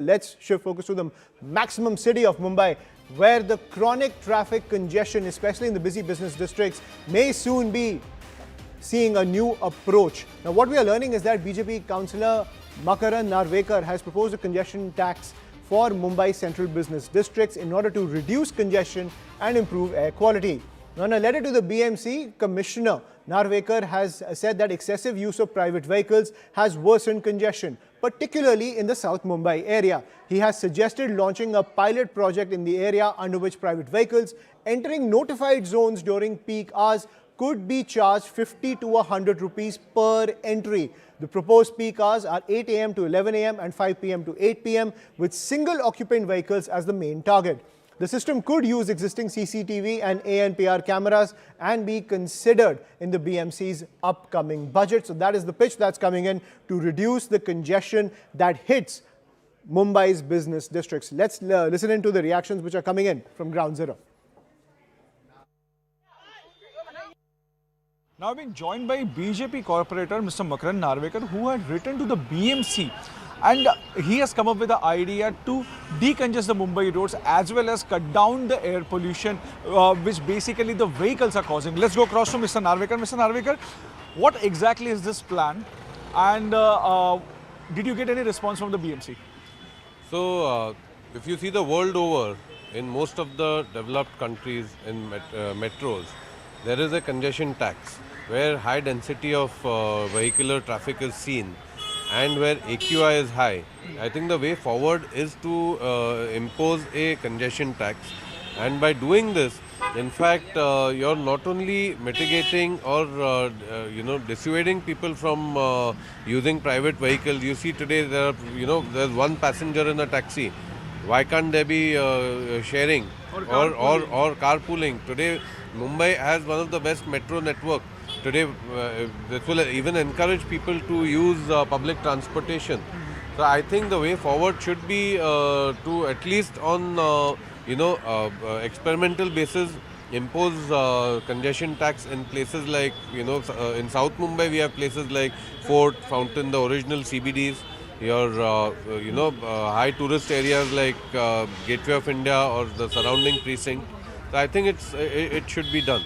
Let's shift focus to the maximum city of Mumbai, where the chronic traffic congestion, especially in the busy business districts, may soon be seeing a new approach. Now, what we are learning is that BJP Councillor Makarand Narvekar has proposed a congestion tax for Mumbai central business districts in order to reduce congestion and improve air quality. Now, in a letter to the BMC Commissioner, Narvekar has said that excessive use of private vehicles has worsened congestion, particularly in the South Mumbai area. He has suggested launching a pilot project in the area under which private vehicles entering notified zones during peak hours could be charged 50 to 100 rupees per entry. The proposed peak hours are 8 a.m. to 11 a.m. and 5 p.m. to 8 p.m. with single occupant vehicles as the main target. The system could use existing CCTV and ANPR cameras and be considered in the BMC's upcoming budget. So that is the pitch that's coming in to reduce the congestion that hits Mumbai's business districts. Let's listen into the reactions which are coming in from Ground Zero. Now being joined by BJP corporator Mr. Makarand Narvekar, who had written to the BMC, and he has come up with the idea to decongest the Mumbai roads as well as cut down the air pollution which basically the vehicles are causing. Let's go across to Mr. Narvekar. Mr. Narvekar, what exactly is this plan, and did you get any response from the BMC? So, if you see the world over, in most of the developed countries in metros, there is a congestion tax where high density of vehicular traffic is seen and where AQI is high. I think the way forward is to impose a congestion tax, and by doing this, in fact, you're not only mitigating or dissuading people from using private vehicles. You see today there are, there's one passenger in a taxi. Why can't there be sharing or carpooling? Today, Mumbai has one of the best metro network. Today, this will even encourage people to use public transportation. So I think the way forward should be to at least on experimental basis impose congestion tax in places like in South Mumbai we have places like Fort, Fountain, the original CBDs. Your high tourist areas like Gateway of India or the surrounding precinct. So I think it should be done.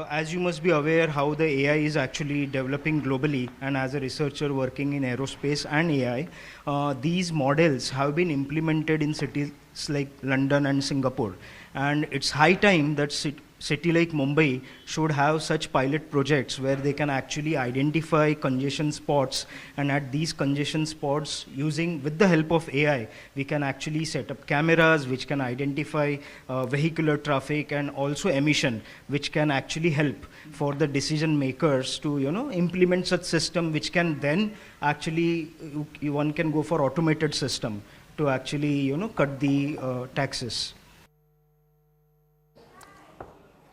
As you must be aware how the AI is actually developing globally, and as a researcher working in aerospace and AI, these models have been implemented in cities like London and Singapore. And it's high time that city like Mumbai should have such pilot projects where they can actually identify congestion spots, and at these congestion spots, with the help of AI, we can actually set up cameras which can identify vehicular traffic and also emission, which can actually help for the decision makers to implement such system, which can then actually one can go for automated system to actually cut the taxes.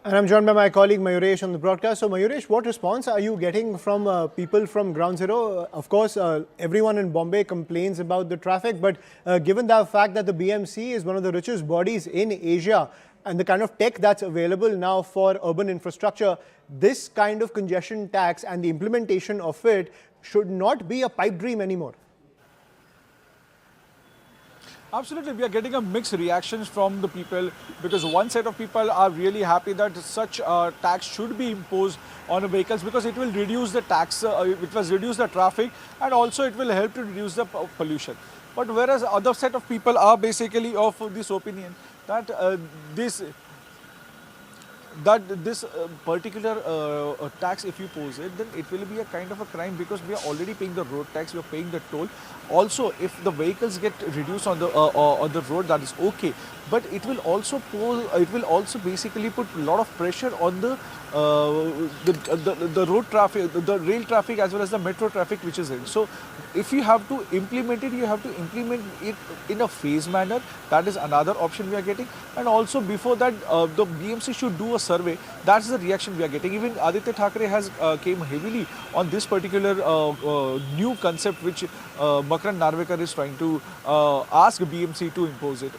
And I'm joined by my colleague Mayuresh on the broadcast. So Mayuresh, what response are you getting from people from Ground Zero? Of course, everyone in Bombay complains about the traffic, but given the fact that the BMC is one of the richest bodies in Asia and the kind of tech that's available now for urban infrastructure, this kind of congestion tax and the implementation of it should not be a pipe dream anymore. Absolutely, we are getting a mixed reactions from the people, because one set of people are really happy that such tax should be imposed on vehicles because it will reduce the tax, it will reduce the traffic, and also it will help to reduce the pollution. But whereas other set of people are basically of this opinion that this particular tax, if you pose it, then it will be a kind of a crime, because we are already paying the road tax, we are paying the toll. Also, if the vehicles get reduced on the road, that is okay. But it will also basically put a lot of pressure on the road traffic, the rail traffic as well as the metro traffic which is in. So if you have to implement it, you have to implement it in a phased manner. That is another option we are getting. And also before that, the BMC should do a survey. That's the reaction we are getting. Even Aditya Thackeray has came heavily on this particular new concept which Makarand Narvekar is trying to ask BMC to impose it.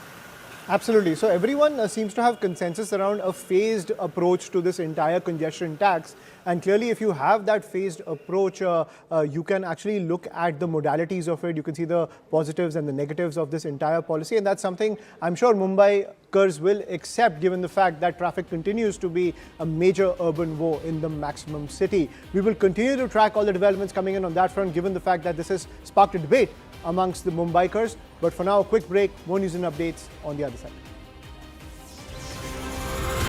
Absolutely. So everyone seems to have consensus around a phased approach to this entire congestion tax. And clearly, if you have that phased approach, you can actually look at the modalities of it. You can see the positives and the negatives of this entire policy. And that's something I'm sure Mumbaikars will accept, given the fact that traffic continues to be a major urban woe in the maximum city. We will continue to track all the developments coming in on that front, given the fact that this has sparked a debate amongst the Mumbaikars. But for now, a quick break. More news and updates on the other side.